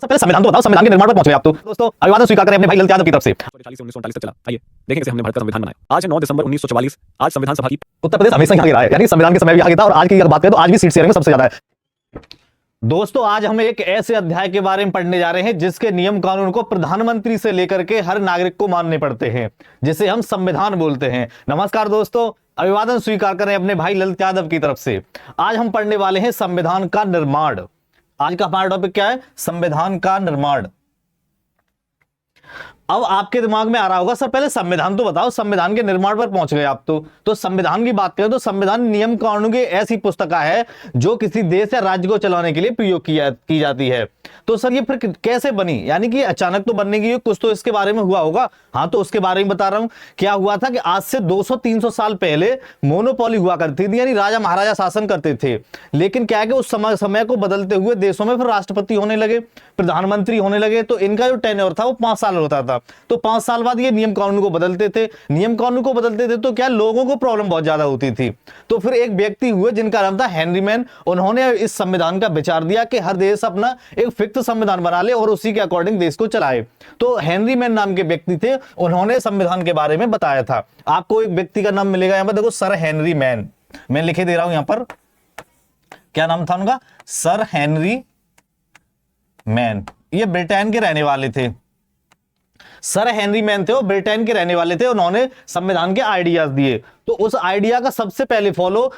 सबसे पहले संविधान तो बताओ, संविधान के निर्माण पर पहुंच गए आप तो। दोस्तों अभिवादन स्वीकार करें अपने भाई ललित यादव की तरफ से। 1940 से 1939 तक चला। आइए देखें कैसे हमने भारत का संविधान बनाया। आज है 9 दिसंबर 1944। आज संविधान सभा की उत्तर प्रदेश हमेशा ही आगे रहा है, यानी संविधान के समय भी आगे था और आज की अगर बात करें तो आज भी सीट शेयरिंग में सबसे ज्यादा है। दोस्तों आज हम एक ऐसे अध्याय के बारे में पढ़ने जा रहे हैं जिसके नियम कानून को प्रधानमंत्री से लेकर के हर नागरिक को मानने पड़ते हैं, जिसे हम संविधान बोलते हैं। नमस्कार दोस्तों, अभिवादन स्वीकार करें अपने भाई ललित यादव की तरफ से। आज हम पढ़ने वाले हैं संविधान का निर्माण। आज का हमारा टॉपिक क्या है? संविधान का निर्माण। अब आपके दिमाग में आ रहा होगा सर पहले संविधान तो बताओ, संविधान के निर्माण पर पहुंच गए आप तो संविधान की बात करें तो संविधान नियम कानून की ऐसी पुस्तिका है जो किसी देश या राज्य को चलाने के लिए प्रयोग की जाती है। तो सर ये फिर कैसे बनी? यानी कि अचानक तो बनने की कुछ तो इसके बारे में हुआ होगा। हाँ, तो उसके बारे में बता रहा हूं। क्या हुआ था कि आज से 200-300 साल पहले मोनोपोली हुआ करती थी, यानी राजा महाराजा शासन करते थे। लेकिन क्या है कि उस समय को बदलते हुए देशों में फिर राष्ट्रपति होने लगे, प्रधानमंत्री होने लगे, तो इनका जो टेन्योर था वो 5 साल होता था। तो 5 साल बाद ये नियम कानून को बदलते थे। नियम कानून को बदलते थे तो क्या लोगों को प्रॉब्लम बहुत ज्यादा होती थी। तो फिर एक व्यक्ति हुए जिनका नाम था हेनरी मैन। उन्होंने इस संविधान का विचार दिया कि हर देश अपना एक फिक्स संविधान बना ले और उसी के अकॉर्डिंग देश को चलाए। तो हेनरी मैन नाम के व्यक्ति थे, उन्होंने संविधान के बारे में बताया था। आपको एक व्यक्ति का नाम मिलेगा यहां पर, देखो सर हेनरी मैन, मैं लिखे दे रहा हूं यहां पर। क्या नाम था उनका? Sir Henry man. ये ब्रिटेन के रहने वाले थे। सर हेनरी मैन थे, वो ब्रिटेन के रहने वाले थे। उन्होंने संविधान के आइडियाज दिए। तो उस आइडिया का सबसे पहले फॉलो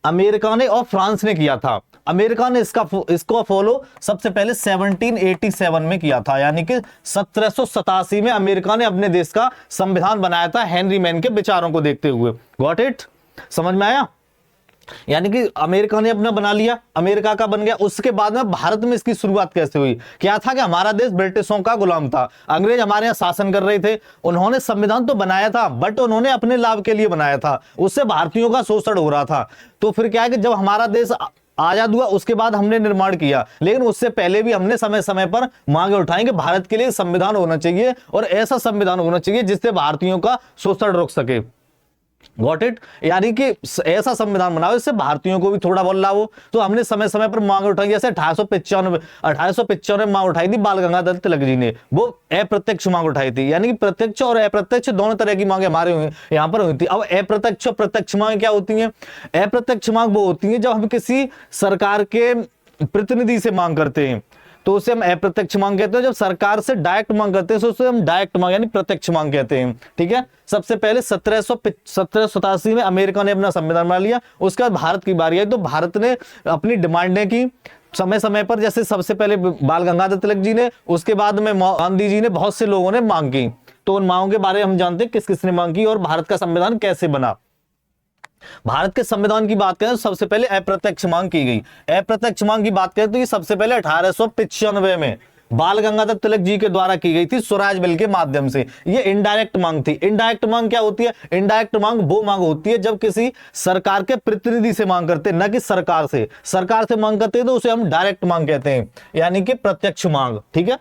अमेरिका ने और फ्रांस ने किया था। अमेरिका ने इसको फॉलो सबसे पहले 1787 में किया था, यानी कि 1787 में अमेरिका ने अपने देश का संविधान बनाया था हेनरी मैन के विचारों को देखते हुए। Got it? समझ में आया? यानी कि अमेरिका ने अपना बना लिया, अमेरिका का बन गया। उसके बाद में भारत में इसकी शुरुआत कैसे हुई? क्या था कि हमारा देश ब्रिटिशों का गुलाम था, अंग्रेज हमारे यहाँ शासन कर रहे थे। उन्होंने संविधान तो बनाया था बट उन्होंने अपने लाभ के लिए बनाया था, उससे भारतीयों का शोषण हो रहा था। तो फिर क्या है कि जब हमारा देश आजाद हुआ उसके बाद हमने निर्माण किया, लेकिन उससे पहले भी हमने समय समय पर मांगे उठाई कि भारत के लिए संविधान होना चाहिए और ऐसा संविधान होना चाहिए जिससे भारतीयों का शोषण रुक सके। Got it? यानी कि ऐसा संविधान बनाओ इससे भारतीयों को भी थोड़ा बहुत लाभ हो। तो हमने समय समय पर मांग उठाई, जैसे 1895 मांग उठाई थी बाल गंगाधर तिलक जी ने, वो अप्रत्यक्ष मांग उठाई थी। यानी कि प्रत्यक्ष और अप्रत्यक्ष दोनों तरह की मांगे हमारे यहाँ पर हुई थी। अब अप्रत्यक्ष और प्रत्यक्ष मांग क्या होती है? अप्रत्यक्ष मांग वो होती है जब हम किसी सरकार के प्रतिनिधि से मांग करते हैं तो उसे हम अप्रत्यक्ष मांग कहते हैं। जब सरकार से डायरेक्ट मांग करते हैं तो उसे हम डायरेक्ट मांग यानी प्रत्यक्ष मांग कहते हैं। ठीक है? सबसे पहले 1787 में अमेरिका ने अपना संविधान बना लिया। उसके बाद भारत की बारी आई तो भारत ने अपनी डिमांडें की समय समय पर। जैसे सबसे पहले बाल गंगाधर तिलक जी ने, उसके बाद में गांधी जी ने, बहुत से लोगों ने मांग की। तो उन मांगों के बारे में हम जानते हैं किस किसने मांग की और भारत का संविधान कैसे बना। भारत के संविधान की बात करें तो सबसे पहले अप्रत्यक्ष मांग की गई। अप्रत्यक्ष मांग की बात करें तो ये सबसे पहले 1895 में बाल गंगाधर तिलक जी के द्वारा की गई थी स्वराज बिल के माध्यम से। ये इनडायरेक्ट मांग थी। इनडायरेक्ट मांग क्या होती है? इनडायरेक्ट मांग वो मांग होती है जब किसी सरकार के प्रतिनिधि से मांग करते हैं, न कि सरकार से। सरकार से मांग करते हैं तो उसे हम डायरेक्ट मांग कहते हैं, यानी कि प्रत्यक्ष मांग। ठीक है?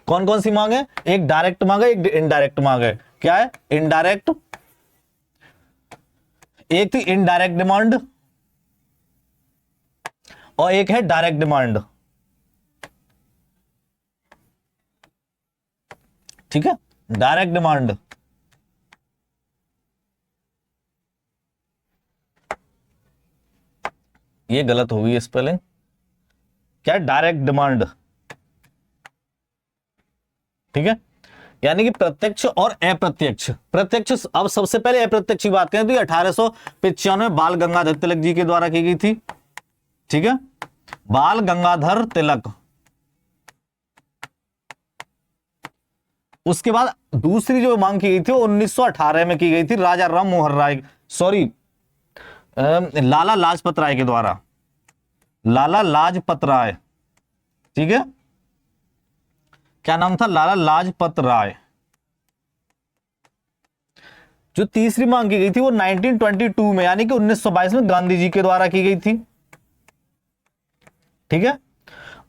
कौन कौन सी मांग है? एक डायरेक्ट मांग है, एक इनडायरेक्ट मांग है। क्या है? इनडायरेक्ट, एक थी इनडायरेक्ट डिमांड और एक है डायरेक्ट डिमांड। ठीक है? डायरेक्ट डिमांड, ये गलत हो गई स्पेलिंग। क्या है? Direct demand. ठीक है? यानी कि प्रत्यक्ष और अप्रत्यक्ष। प्रत्यक्ष, अब सबसे पहले अप्रत्यक्ष की बात करें तो 1895 में बाल गंगाधर तिलक जी के द्वारा की गई थी। ठीक है? बाल गंगाधर तिलक। उसके बाद दूसरी जो मांग की गई थी वो 1918 में की गई थी राजा राम मोहन राय, सॉरी लाला लाजपत राय के द्वारा। लाला लाजपत राय। ठीक है? क्या नाम था? लाला लाजपत राय। जो तीसरी मांग की गई थी वो 1922 में, यानी कि 1922 में गांधी जी के द्वारा की गई थी। ठीक है?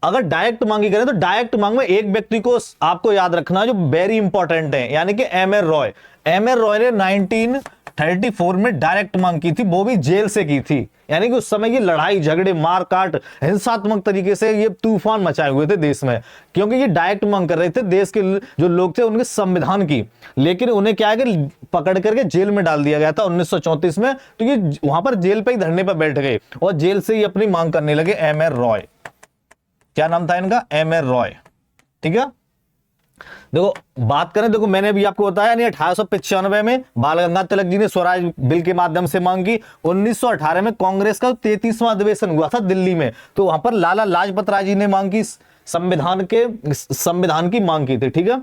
अगर डायरेक्ट मांगी करें तो डायरेक्ट मांग में एक व्यक्ति को आपको याद रखना जो वेरी इंपॉर्टेंट है, यानी कि M N Roy. M N Roy ने 1934 में डायरेक्ट मांग की थी, वो भी जेल से की थी। यानी कि उस समय ये लड़ाई झगड़े मारकाट हिंसात्मक तरीके से ये तूफान मचाए हुए थे देश में, क्योंकि ये डायरेक्ट मांग कर रहे थे देश के जो लोग थे उनके संविधान की। लेकिन उन्हें क्या है कि पकड़ करके जेल में डाल दिया गया था 1934 में। तो ये वहां पर जेल पे ही धरने पर बैठ गए और जेल से ही अपनी मांग करने लगे। एम.आर. रॉय, क्या नाम था इनका? एम.आर. रॉय। ठीक है, देखो बात करें, देखो मैंने भी आपको बताया नहीं, 1895 में बाल गंगाधर तिलक जी ने स्वराज बिल के माध्यम से मांग की। 1918 में कांग्रेस का 33वां अधिवेशन हुआ था दिल्ली में, तो वहां पर लाला लाजपत राय जी ने मांग की, संविधान की मांग की थी। ठीक है,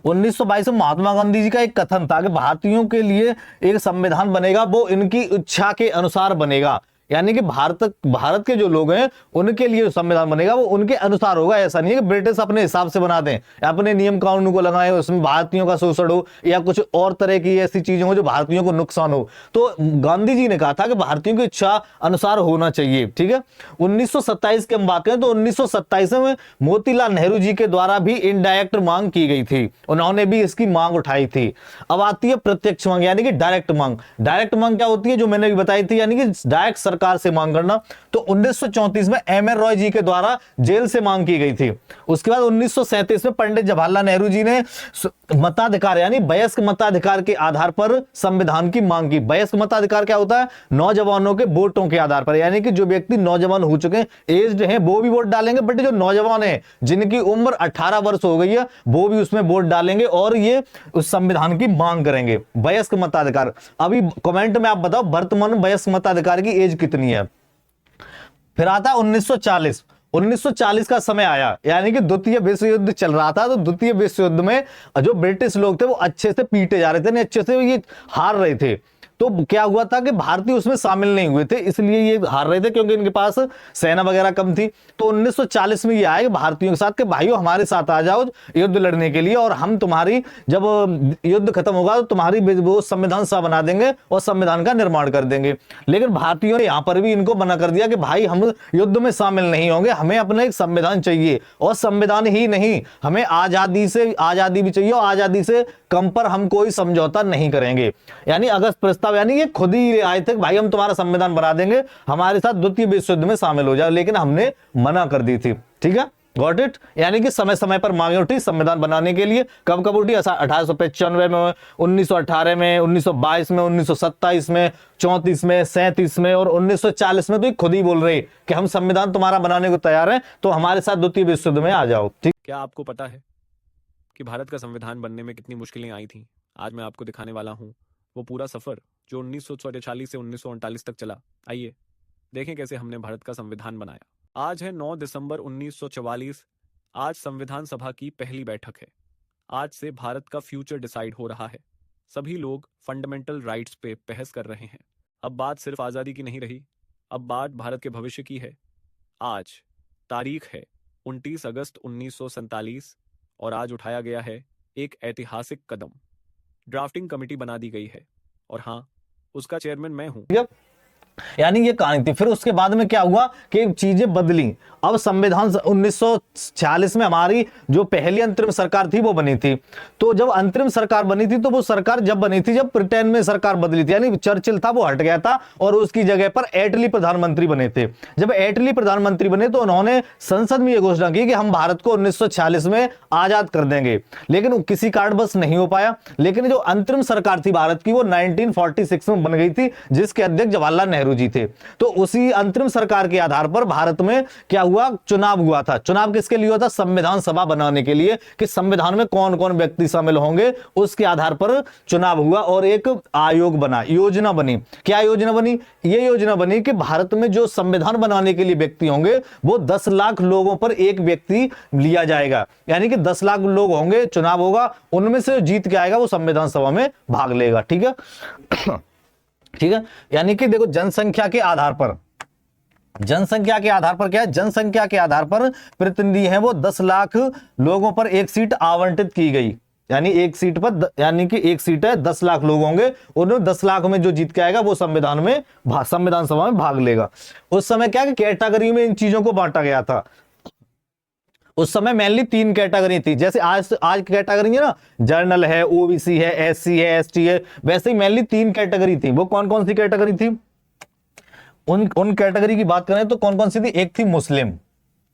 1922 में महात्मा गांधी जी का एक कथन था कि भारतीयों के लिए एक संविधान बनेगा, वो इनकी इच्छा के अनुसार बनेगा। यानी कि भारत के जो लोग हैं उनके लिए संविधान बनेगा वो उनके अनुसार होगा। ऐसा नहीं है कि ब्रिटिश अपने हिसाब से बना दें, अपने नियम कानून को लगाएं, उसमें भारतीयों का शोषण हो या कुछ और तरह की ऐसी चीजें हो जो भारतीयों को नुकसान हो। तो गांधी जी ने कहा था कि भारतीयों की इच्छा अनुसार होना चाहिए। ठीक है, 1927 की हम बात करें तो 1927 में मोतीलाल नेहरू जी के द्वारा भी इनडायरेक्ट मांग की गई थी, उन्होंने भी इसकी मांग उठाई थी। अब आती है प्रत्यक्ष मांग यानी कि डायरेक्ट मांग। डायरेक्ट मांग क्या होती है? जो मैंने भी बताई थी, यानी कि डायरेक्ट सरकार से मांग करना। तो 1934 में एम.आर. रॉय जी के द्वारा जेल से मांग की गई थी। उसके बाद 1937 में पंडित जवाहरलाल नेहरू जी ने मताधिकार यानी वयस्क मताधिकार के आधार पर संविधान की मांग की। वयस्क मताधिकार क्या होता है? नौजवानों के वोटों के आधार पर, यानी कि जो व्यक्ति नौजवान हो चुके हैं, एज्ड हैं, वो भी वोट डालेंगे, बट जो नौजवान है जिनकी उम्र 18 वर्ष हो गई है वो भी उसमें वोट डालेंगे और ये उस संविधान की मांग करेंगे। वयस्क मताधिकार। अभी कमेंट में आप बताओ वर्तमान वयस्क मताधिकार की एज कितनी है। फिर आता है 1940 का समय आया, यानी कि द्वितीय विश्व युद्ध चल रहा था। तो द्वितीय विश्व युद्ध में जो ब्रिटिश लोग थे वो अच्छे से पीटे जा रहे थे, नहीं अच्छे से ये हार रहे थे। तो क्या हुआ था कि भारतीय उसमें शामिल नहीं हुए थे, इसलिए ये हार रहे थे क्योंकि इनके पास सेना वगैरह कम थी। तो 1940 में ये आए भारतीयों के साथ कि भाइयों हमारे साथ आ जाओ युद्ध लड़ने के लिए, और हम तुम्हारी जब युद्ध खत्म होगा तो तुम्हारी वो संविधान सभा बना देंगे और संविधान का निर्माण कर देंगे। लेकिन भारतीयों ने यहां पर भी इनको मना कर दिया कि भाई हम युद्ध में शामिल नहीं होंगे, हमें अपना एक संविधान चाहिए, और संविधान ही नहीं हमें आजादी भी चाहिए, और आजादी से कम पर हम कोई समझौता नहीं करेंगे। यानी अगस्त प्रस्ताव यानी ये खुद ही आए थे भाई हम तुम्हारा संविधान बना देंगे, हमारे साथ द्वितीय विश्व युद्ध में शामिल हो जाओ, लेकिन हमने मना कर दी थी। ठीक है, गॉट इट। यानी कि समय समय पर मांगे उठी संविधान बनाने के लिए। कब कब उठी? 1895 में, 1918 में, 1922 में, 1927 में, 34 में, 37 में और 1940 में। तो ये खुद ही बोल रहे कि हम संविधान तुम्हारा बनाने को तैयार हैं, तो हमारे साथ द्वितीय विश्व युद्ध में आ जाओ। ठीक। क्या आपको पता है कि भारत का संविधान बनने में कितनी मुश्किलें आई थी? आज मैं आपको दिखाने वाला हूँ वो पूरा सफर जो 1944 से 1939 तक चला। आइए देखें कैसे हमने भारत का संविधान बनाया। आज है 9 दिसंबर 1944। आज संविधान सभा की पहली बैठक है। आज से भारत का फ्यूचर डिसाइड हो रहा है। सभी लोग फंडामेंटल राइट्स पे बहस कर रहे हैं। अब बात सिर्फ आज़ादी की नहीं रही, अब बात भारत के भविष्य की है। आज तारीख है 29 अगस्त 1947 और आज उठाया गया है एक ऐतिहासिक कदम। ड्राफ्टिंग कमेटी बना दी गई है और हाँ, उसका चेयरमैन मैं हूं। यानी ये कहानी थी। फिर उसके बाद में क्या हुआ कि चीजें बदली। अब संविधान 1946 में हमारी जो पहली अंतरिम सरकार थी वो बनी थी। तो जब अंतरिम सरकार बनी थी तो वो सरकार जब बनी थी जब ब्रिटेन में सरकार बदली थी, यानी चर्चिल था वो हट गया था और उसकी जगह पर एटली प्रधानमंत्री बने थे। जब एटली प्रधानमंत्री बने तो उन्होंने संसद में यह घोषणा की कि हम भारत को 1946 में आजाद कर देंगे, लेकिन किसी कारणवश नहीं हो पाया। लेकिन जो अंतरिम सरकार थी भारत की वो 1946 में बन गई थी, जिसके अध्यक्ष जवाहरलाल नेहरू जी थे। तो उसी अंतरिम सरकार के आधार पर भारत में क्या हुआ? चुनाव हुआ था। चुनाव किसके लिए हुआ था? संविधान सभा बनाने के लिए, कि संविधान में कौन कौन व्यक्ति शामिल होंगे, उसके आधार पर चुनाव हुआ और एक आयोग बना, योजना बनी। क्या योजना बनी? ये योजना बनी कि भारत में जो संविधान बनाने के लिए व्यक्ति होंगे वो 10 लाख लोगों पर एक व्यक्ति लिया जाएगा। यानी कि 10 लाख लोग होंगे, चुनाव होगा, उनमें से जीत के आएगा वो संविधान सभा में भाग लेगा। ठीक है ठीक है। यानी कि देखो जनसंख्या के आधार पर क्या है? जनसंख्या के आधार पर प्रतिनिधि हैं वो 10 लाख लोगों पर एक सीट आवंटित की गई। यानी एक सीट पर, यानी कि एक सीट है, 10 लाख लोग होंगे, उन 10 लाख में जो जीत के आएगा वो संविधान सभा में भाग लेगा। उस समय क्या कि कैटेगरी में इन चीजों को बांटा गया था। उस समय मेनली 3 कैटेगरी थी, जैसे आज आज की कैटेगरी है ना, जर्नल है, ओबीसी है, एससी है, एसटी है, वैसे ही मेनली 3 कैटेगरी थी। वो कौन कौन सी कैटेगरी थी? उन कैटेगरी की बात करें तो कौन कौन सी थी? एक थी मुस्लिम,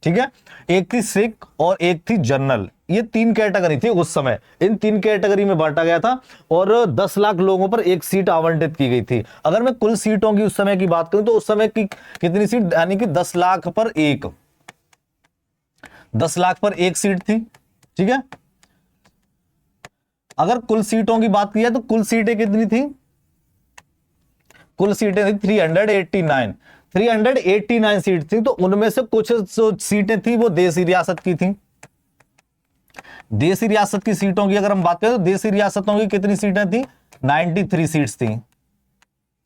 ठीक है, एक थी सिख और एक थी जनरल। ये 3 कैटेगरी थी उस समय। इन 3 कैटेगरी में बांटा गया था और 10 लाख लोगों पर एक सीट आवंटित की गई थी। अगर मैं कुल सीटों की उस समय की बात करूं तो उस समय की कितनी सीट, यानी कि 10 लाख पर एक, 10 लाख पर एक सीट थी, ठीक है। अगर कुल सीटों की बात की जाए तो कुल सीटें कितनी थी? कुल सीटें थी 389, 389 सीट थी। तो उनमें से कुछ सीटें थी वो देसी रियासत की थी। देसी रियासत की सीटों की अगर हम बात करें तो देसी रियासतों की कितनी सीटें थी? 93 सीट्स थी,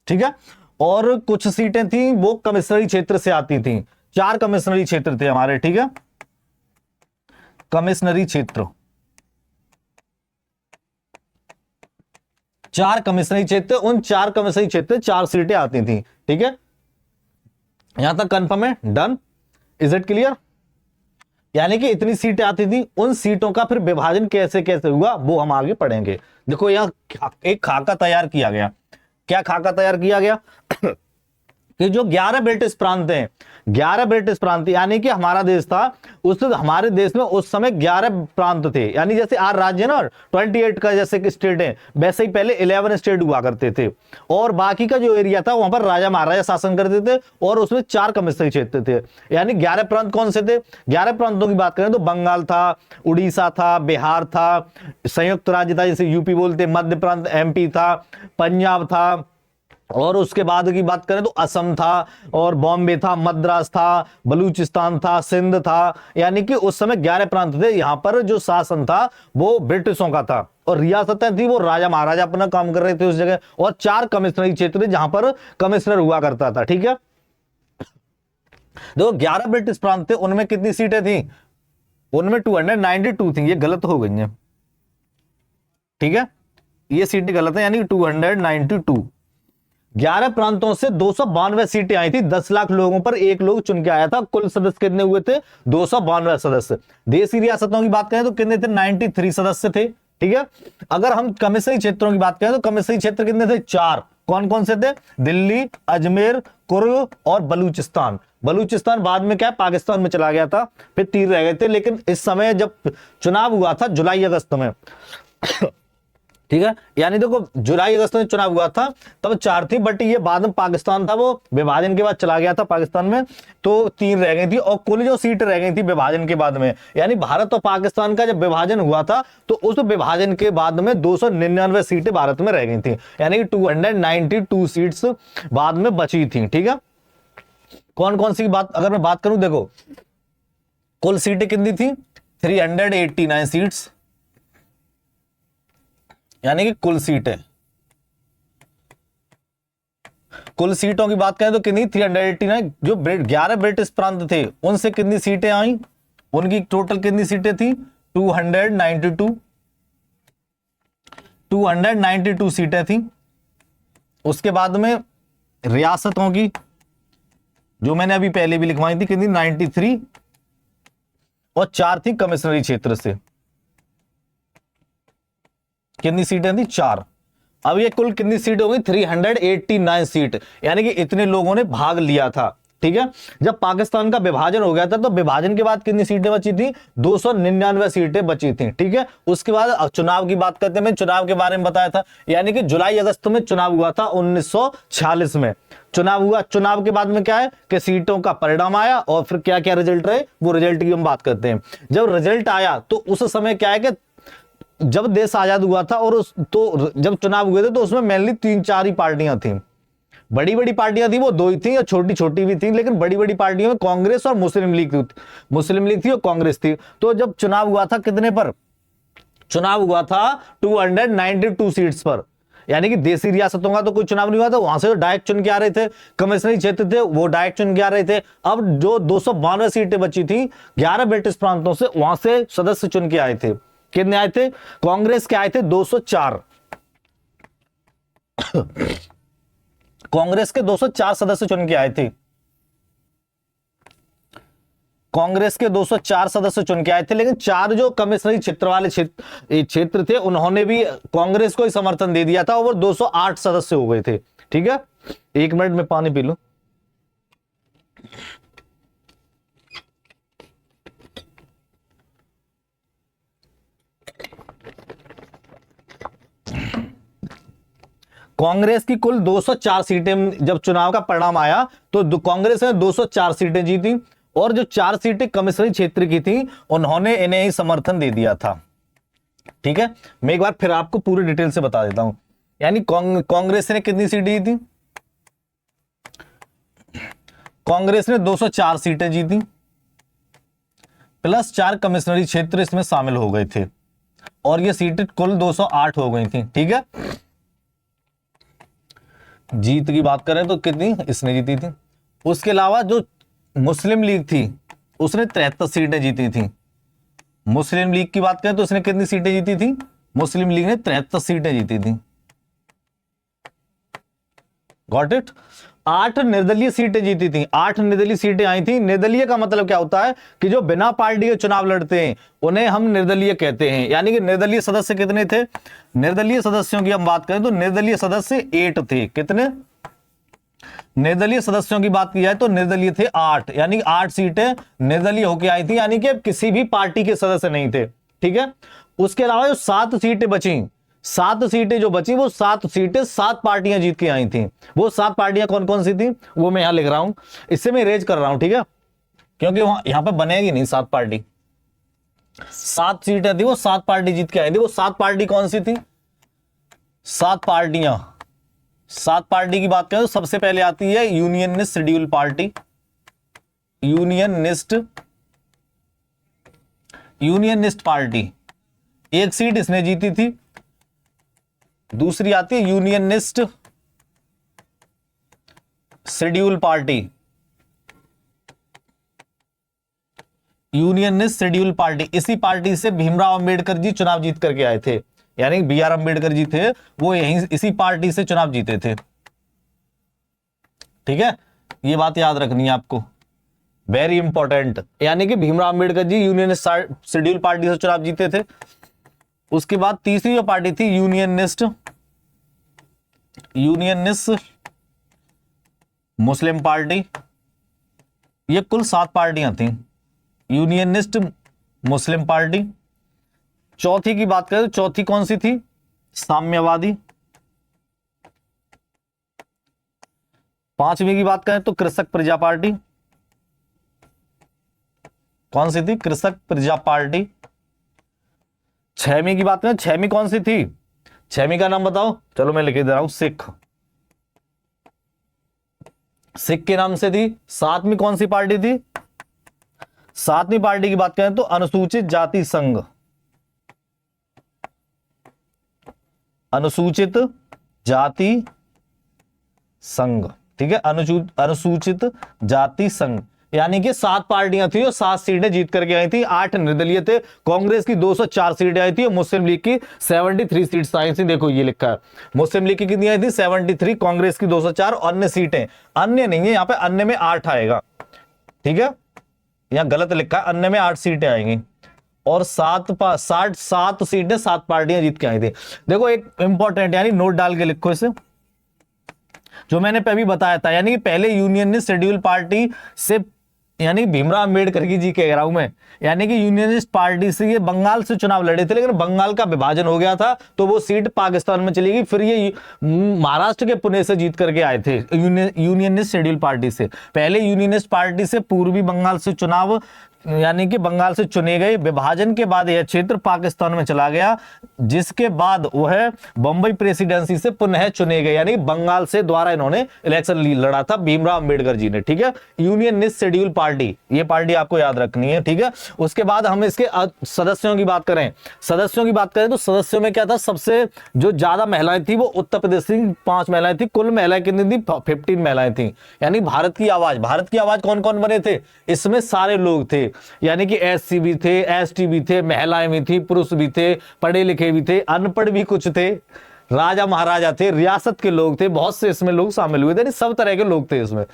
ठीक है। और कुछ सीटें थी वो कमिश्नरी क्षेत्र से आती थी। 4 कमिश्नरी क्षेत्र थे हमारे, ठीक है, कमिश्नरी क्षेत्र, 4 कमिश्नरी क्षेत्र। उन 4 कमिश्नरी क्षेत्र 4 सीटें आती थी, ठीक है। यहां तक कंफर्म है? डन? Is it clear? यानी कि इतनी सीटें आती थी। उन सीटों का फिर विभाजन कैसे कैसे हुआ वो हम आगे पढ़ेंगे। देखो यहां एक खाका तैयार किया गया। क्या खाका तैयार किया गया? कि जो 11 ब्रिटिश प्रांत हैं, 11 ब्रिटिश प्रांत, यानी कि हमारा देश था, उस हमारे देश में उस समय 11 प्रांत थे। यानी जैसे आज राज्य ना 28 का जैसे स्टेट है, वैसे ही पहले 11 स्टेट हुआ करते थे। और बाकी का जो एरिया था वहां पर राजा महाराजा शासन करते थे और उसमें 4 कमिश्नरी क्षेत्र थे। यानी 11 प्रांत कौन से थे? 11 प्रांतों की बात करें तो बंगाल था, उड़ीसा था, बिहार था, संयुक्त राज्य था जिसे यूपी बोलते, मध्य प्रांत एमपी था, पंजाब था, और उसके बाद की बात करें तो असम था, और बॉम्बे था, मद्रास था, बलूचिस्तान था, सिंध था। यानी कि उस समय 11 प्रांत थे। यहां पर जो शासन था वो ब्रिटिशों का था और रियासतें थी वो राजा महाराजा अपना काम कर रहे थे उस जगह। और 4 कमिश्नरी क्षेत्र जहां पर कमिश्नर हुआ करता था, ठीक है। देखो 11 ब्रिटिश प्रांत थे, उनमें कितनी सीटें थी? उनमें 292 थी। ये गलत हो गई है, ठीक है, ये सीटें गलत है, यानी 292। 11 प्रांतों से 292 सीटें आई थी। 10 लाख लोगों पर एक लोग चुन के आया था। कुल सदस्य कितने हुए थे? 292 सदस्य। देसी रियासतों की बात करें तो कितने थे? 93 सदस्य थे, ठीक है। अगर हम कमिश्नरी क्षेत्रों की बात करें तो कमिश्नरी क्षेत्र कितने थे? 4। कौन कौन से थे? दिल्ली, अजमेर, कुर्ग और बलूचिस्तान। बलूचिस्तान बाद में क्या है, पाकिस्तान में चला गया था, फिर 3 रह गए थे। लेकिन इस समय जब चुनाव हुआ था जुलाई अगस्त में, ठीक है, यानी देखो जुलाई अगस्त में चुनाव हुआ था तब 4 थी, बट ये बाद में पाकिस्तान था, वो विभाजन के बाद चला गया था पाकिस्तान में, तो 3 रह गई थी। और कुल जो सीट रह गई थी विभाजन के बाद में, यानी भारत और पाकिस्तान का जब विभाजन हुआ था तो उस विभाजन के बाद में 299 सीटें भारत में रह गई थी। यानी कि 292 सीट्स बाद में बची थी, ठीक है। कौन कौन सी बात अगर मैं बात करूं, देखो कुल सीटें कितनी थी? 389 सीट्स, यानी कि कुल सीटें, कुल सीटों की बात करें तो कितनी? 389। जो 11 ब्रिटिश प्रांत थे उनसे कितनी सीटें आई? उनकी टोटल कितनी सीटें थी? 292, 292 सीटें थी। उसके बाद में रियासतों की जो मैंने अभी पहले भी लिखवाई थी कितनी? 93, और 4 थी कमिश्नरी क्षेत्र से। कितनी सीटें थी? 4। अब ये कुल कितनी सीट हो गई? 389 सीट, यानी कि इतने लोगों ने भाग लिया था, ठीक है। जब पाकिस्तान का विभाजन हो गया था तो विभाजन के बाद कितनी सीटें बची थी? 299 सीटें बची थी, ठीक है। उसके बाद चुनाव की बात करते हैं, मैं चुनाव के बारे में बताया था, यानी कि जुलाई अगस्त में चुनाव हुआ था 1946 में चुनाव हुआ। चुनाव के बाद में क्या है कि सीटों का परिणाम आया और फिर क्या क्या रिजल्ट रहे वो रिजल्ट की हम बात करते हैं। जब रिजल्ट आया तो उस समय क्या है कि जब देश आजाद हुआ था और जब चुनाव हुए थे तो उसमें मेनली 3-4 ही पार्टियां थी। बड़ी बड़ी पार्टियां थी वो 2 ही थी, और छोटी छोटी भी थी, लेकिन बड़ी बड़ी पार्टियों में कांग्रेस और मुस्लिम लीग थी, मुस्लिम लीग थी और कांग्रेस थी। तो जब चुनाव हुआ था कितने पर? चुनाव हुआ था 292 सीट्स पर। यानी कि देसी रियासतों का तो कोई चुनाव नहीं हुआ था, वहां से डायरेक्ट चुन के आ रहे थे। कमिश्नरी क्षेत्र थे वो डायरेक्ट चुन के आ रहे थे। अब जो 292 सीटें बची थी 11 ब्रिटिश प्रांतों से, वहां से सदस्य चुन के आए थे। कितने आए थे? कांग्रेस के आए थे 204, कांग्रेस के 204 सदस्य चुन के आए थे। कांग्रेस के 204 सदस्य चुन के आए थे, लेकिन 4 जो कमिश्नरी क्षेत्र वाले क्षेत्र थे उन्होंने भी कांग्रेस को ही समर्थन दे दिया था और वो 208 सदस्य हो गए थे। ठीक है, 1 मिनट में पानी पी लूं। कांग्रेस की कुल 204 सीटें, जब चुनाव का परिणाम आया तो कांग्रेस ने 204 सीटें जीती और जो 4 सीटें कमिश्नरी क्षेत्र की थी उन्होंने इन्हें ही समर्थन दे दिया था। ठीक है, मैं एक बार फिर आपको पूरी डिटेल से बता देता हूं। यानी कांग्रेस ने कितनी सीटें जीती? कांग्रेस ने 204 सीटें जीती प्लस 4 कमिश्नरी क्षेत्र इसमें शामिल हो गए थे और ये सीटें कुल 208 हो गई थी। ठीक है, जीत की बात करें तो कितनी इसने जीती थी। उसके अलावा जो मुस्लिम लीग थी उसने 73 सीटें जीती थी। मुस्लिम लीग की बात करें तो उसने कितनी सीटें जीती थी? मुस्लिम लीग ने 73 सीटें जीती थी। Got it. 8 निर्दलीय सीटें जीती थी। 8 निर्दलीय सीटें आई थी। निर्दलीय का मतलब क्या होता है कि जो बिना पार्टी के चुनाव लड़ते हैं उन्हें हम निर्दलीय कहते हैं। यानी कि निर्दलीय सदस्य कितने थे? निर्दलीय सदस्यों की हम बात करें तो निर्दलीय सदस्य 8 थे। कितने? निर्दलीय सदस्यों की बात की जाए तो निर्दलीय थे 8, यानी 8 सीटें निर्दलीय होकर आई थी, यानी कि अब किसी भी पार्टी के सदस्य नहीं थे। ठीक है, उसके अलावा जो 7 सीटें बची, 7 सीटें जो बची वो 7 सीटें 7 पार्टियां जीत के आई थी। वो 7 पार्टियां कौन कौन सी थी वो मैं यहां लिख रहा हूं, इससे मैं रेज कर रहा हूं। ठीक है, क्योंकि यहां पर बनेगी नहीं 7 पार्टी। 7 सीटें थी वो 7 पार्टी जीत के आई थी। वो 7 पार्टी कौन सी थी? 7 पार्टियां, 7 पार्टी की बात करें तो सबसे पहले आती है unionist schedule party. Unionist party 1 seat इसने जीती थी। दूसरी आती है unionist schedule party. Unionist schedule party, इसी पार्टी से भीमराव अंबेडकर जी चुनाव जीत करके आए थे। यानी BR अंबेडकर जी थे वो यहीं इसी पार्टी से चुनाव जीते थे। ठीक है, ये बात याद रखनी है आपको, वेरी इंपॉर्टेंट। यानी कि Bhimrao Ambedkar ji unionist schedule party से चुनाव जीते थे। उसके बाद तीसरी जो पार्टी थी यूनियनिस्ट मुस्लिम पार्टी। ये कुल 7 पार्टियां थी। Unionist Muslim party. चौथी की बात करें तो चौथी कौन सी थी? साम्यवादी। 5वीं की बात करें तो कृषक प्रजा पार्टी। कौन सी थी? कृषक प्रजा पार्टी। 6वीं की बात करें, 6वीं कौन सी थी? 6वीं का नाम बताओ। चलो मैं लिख दे रहा हूं, सिख। सिख के नाम से थी। 7वीं कौन सी पार्टी थी? 7वीं पार्टी की बात करें तो अनुसूचित जाति संघ। अनुसूचित जाति संघ। ठीक है, अनुसूचित जाति संघ। यानी कि 7 पार्टियां थी और 7 सीटें जीत करके आई थी। 8 निर्दलीय थे। कांग्रेस की 204 सीटें आई थी और मुस्लिम लीग की 73 सीट्स आई थी। देखो ये लिखा है, मुस्लिम लीग की कितनी आई थी? 73, कांग्रेस की 204। अन्य सीटें, अन्य नहीं है यहां पे, अन्य में 8 आएगा। ठीक है, यहां गलत लिखा है, अन्य में 8 सीटें आएंगी और 7 सीटें 7 पार्टियां जीत के आई थी। देखो एक इंपॉर्टेंट, यानी नोट डाल के लिखो इसे, जो मैंने अभी बताया था। यानी कि पहले यूनियनिस्ट शेड्यूल पार्टी से, यानी भीमराव अंबेडकर की जी कह रहा हूं मैं, यानी कि यूनियनिस्ट पार्टी से ये बंगाल से चुनाव लड़े थे, लेकिन बंगाल का विभाजन हो गया था तो वो सीट पाकिस्तान में चली गई। फिर ये महाराष्ट्र के पुणे से जीत करके आए थे यूनियनिस्ट शेड्यूल पार्टी से। पहले यूनियनिस्ट पार्टी से पूर्वी बंगाल से चुनाव, यानी कि बंगाल से चुने गए। विभाजन के बाद यह क्षेत्र पाकिस्तान में चला गया, जिसके बाद वह बंबई प्रेसिडेंसी से पुनः चुने गए। यानी बंगाल से द्वारा इन्होंने इलेक्शन लड़ा था भीमराव अंबेडकर जी ने। ठीक है, यूनियनिस्ट शेड्यूल पार्टी, ये पार्टी आपको याद रखनी है। ठीक है, उसके बाद हम इसके सदस्यों की बात करें। सदस्यों की बात करें तो सदस्यों में क्या था? सबसे जो ज्यादा महिलाएं थी वो उत्तर प्रदेश की 5 महिलाएं थी। कुल महिलाएं कितनी थी? 15 महिलाएं थी। यानी भारत की आवाज कौन कौन बने थे? इसमें सारे लोग थे, यानी कि SC भी थे, ST भी थे, महिलाएं भी थी, पुरुष भी थे, पढ़े लिखे भी थे, अनपढ़ भी कुछ थे। राजा महाराजा थे, रियासत के लोग थे, बहुत से इसमें लोग शामिल हुए थे, सब तरह के लोग थे इसमें।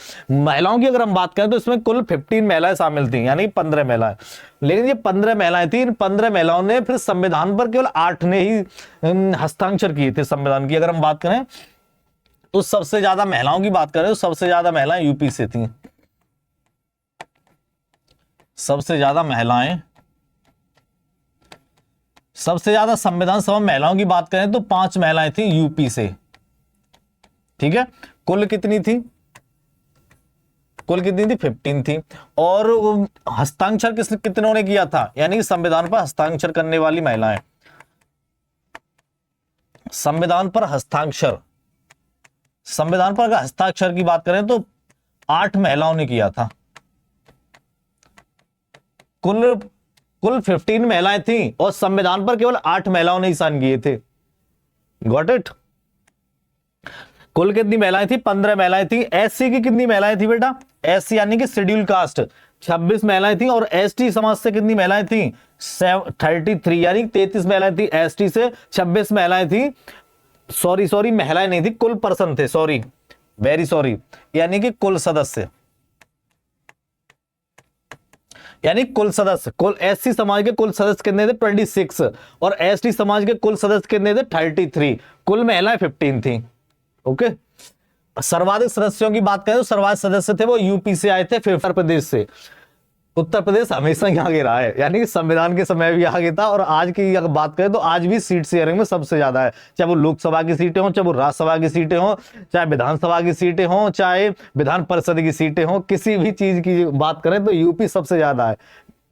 महिलाओं की अगर हम बात करें तो इसमें कुल 15 महिलाएं शामिल थी, यानी 15 महिलाएं। लेकिन ये 15 महिलाएं थी, इन 15 महिलाओं ने फिर संविधान पर केवल 8 ने ही हस्ताक्षर किए थे संविधान की। अगर हम बात करें तो सबसे ज्यादा महिलाओं की बात करें तो सबसे ज्यादा महिलाएं यूपी से थी। सबसे ज्यादा महिलाएं, सबसे ज्यादा संविधान सभा महिलाओं की बात करें तो 5 महिलाएं थी यूपी से। ठीक है, कुल कितनी थी? कुल कितनी थी? 15 थी। और हस्ताक्षर कितनों ने किया था, यानी कि संविधान पर हस्ताक्षर करने वाली महिलाएं, संविधान पर हस्ताक्षर, संविधान पर अगर हस्ताक्षर की बात करें तो 8 महिलाओं ने किया था। कुल 15 महिलाएं थी और संविधान पर केवल 8 महिलाओं ने ही साइन किए थे। Got it? कुल कितनी महिलाएं थी? 15 महिलाएं थी। एससी की कितनी महिलाएं थी बेटा? एससी यानी कि शेड्यूल कास्ट 26 महिलाएं थी। और एसटी समाज से कितनी महिलाएं थी? 33 यानी 33 महिलाएं थी एसटी से, 26 महिलाएं थी। सॉरी महिलाएं नहीं थी, कुल पर्सन थे, सॉरी वेरी सॉरी, यानी कि कुल सदस्य, यानी कुल सदस्य, कुल एससी समाज के कुल सदस्य कितने थे? 26 और एसटी समाज के कुल सदस्य कितने थे? 33। कुल महिलाएं 15 थी। ओके, सर्वाधिक सदस्यों की बात करें तो सर्वाधिक सदस्य थे वो यूपी से आए थे, फिर उत्तर प्रदेश से। उत्तर प्रदेश हमेशा ही आगे रहा है, यानी कि संविधान के समय भी आगे था और आज की अगर बात करें तो आज भी सीट शेयरिंग में सबसे ज्यादा है, चाहे वो लोकसभा की सीटें हो, चाहे वो राज्यसभा की सीटें हो, चाहे विधानसभा की सीटें हो, चाहे विधान परिषद की सीटें हो, किसी भी चीज की बात करें तो यूपी सबसे ज्यादा है।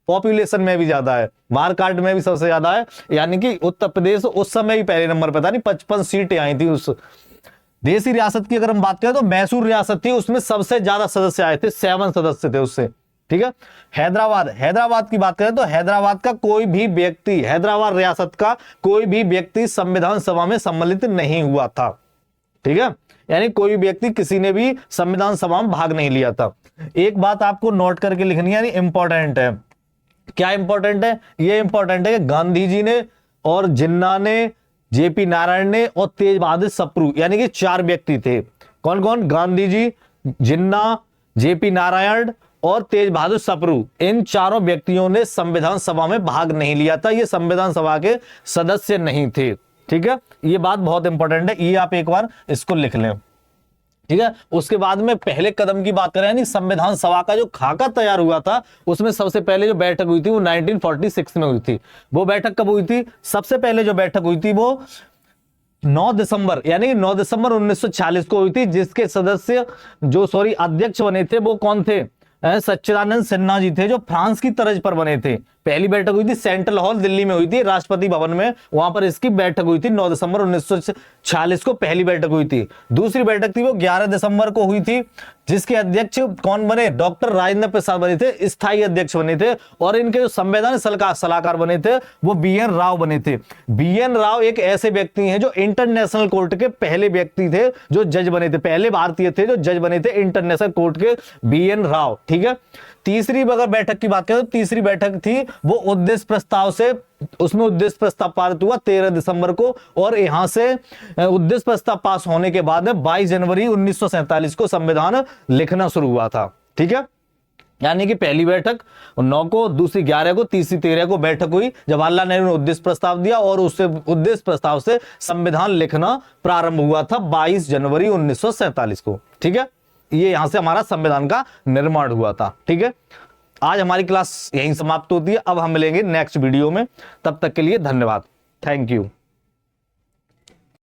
पॉपुलेशन में भी ज्यादा है, मार्क कार्ड में भी सबसे ज्यादा है, यानी कि उत्तर प्रदेश उस समय भी पहले नंबर पर था। नहीं, 55 सीटें आई थी उस देशी रियासत की। अगर हम बात करें तो मैसूर रियासत थी, उसमें सबसे ज्यादा सदस्य आए थे, 7 सदस्य थे उससे। ठीक है, हैदराबाद की बात करें तो हैदराबाद का कोई भी व्यक्ति, हैदराबाद रियासत का कोई भी व्यक्ति संविधान सभा में सम्मिलित नहीं हुआ था। ठीक है, यानी कोई व्यक्ति, किसी ने भी संविधान सभा में भाग नहीं लिया था। एक बात आपको नोट करके लिखनी है, यानी इंपॉर्टेंट है। क्या इंपॉर्टेंट है? ये इंपॉर्टेंट है कि गांधी जी ने और जिन्ना ने, जेपी नारायण ने और तेज बहादुर सप्रू, यानी कि 4 व्यक्ति थे। कौन कौन? गांधी जी, जिन्ना, जेपी नारायण और तेज बहादुर सप्रू, इन चारों व्यक्तियों ने संविधान सभा में भाग नहीं लिया था। ये संविधान सभा के सदस्य नहीं थे। ठीक है, ये बात बहुत इंपॉर्टेंट है, ये आप एक बार इसको लिख लें। ठीक है, उसके बाद में पहले कदम की बात करें, यानी संविधान सभा का जो खाका तैयार हुआ था, उसमें सबसे पहले जो बैठक हुई थी वो 1946 में हुई थी। वो बैठक कब हुई थी? सबसे पहले जो बैठक हुई थी वो 9 दिसंबर, यानी 9 दिसंबर 1946 को हुई थी, जिसके सदस्य अध्यक्ष बने थे वो कौन थे? सच्चिदानंद सिन्हा जी थे, जो फ्रांस की तर्ज पर बने थे। पहली बैठक हुई थी सेंट्रल हॉल दिल्ली में हुई थी, राष्ट्रपति भवन में, वहां पर इसकी बैठक हुई थी 9 दिसंबर 1946 को पहली बैठक हुई थी। दूसरी बैठक थी वो 11 दिसंबर को हुई थी, जिसके अध्यक्ष कौन बने? डॉक्टर राजेंद्र प्रसाद बने थे, स्थायी अध्यक्ष बने थे। और इनके जो संवैधानिक सलाहकार बने थे वो BN राव बने थे। BN राव एक ऐसे व्यक्ति हैं जो इंटरनेशनल कोर्ट के पहले व्यक्ति थे जो जज बने थे, पहले भारतीय थे जो जज बने थे इंटरनेशनल कोर्ट के, BN राव। ठीक है, तीसरी अगर बैठक की बात करें तो तीसरी बैठक थी वो उद्देश्य प्रस्ताव से, उसमें उद्देश्य प्रस्ताव पारित हुआ 13 दिसंबर को, और यहां से उद्देश्य प्रस्ताव पास होने के बाद 22 जनवरी 1947 को संविधान लिखना शुरू हुआ था। ठीक है, यानी कि पहली बैठक 9 को, दूसरी 11 को, तीसरी 13 को बैठक हुई, जवाहरलाल नेहरू ने उद्देश्य प्रस्ताव दिया और उससे उद्देश्य प्रस्ताव से संविधान लिखना प्रारंभ हुआ था 22 जनवरी 1947 को। ठीक है, ये यहां से हमारा संविधान का निर्माण हुआ था। ठीक है, आज हमारी क्लास यहीं समाप्त होती है। अब हम मिलेंगे नेक्स्ट वीडियो में, तब तक के लिए धन्यवाद, थैंक यू।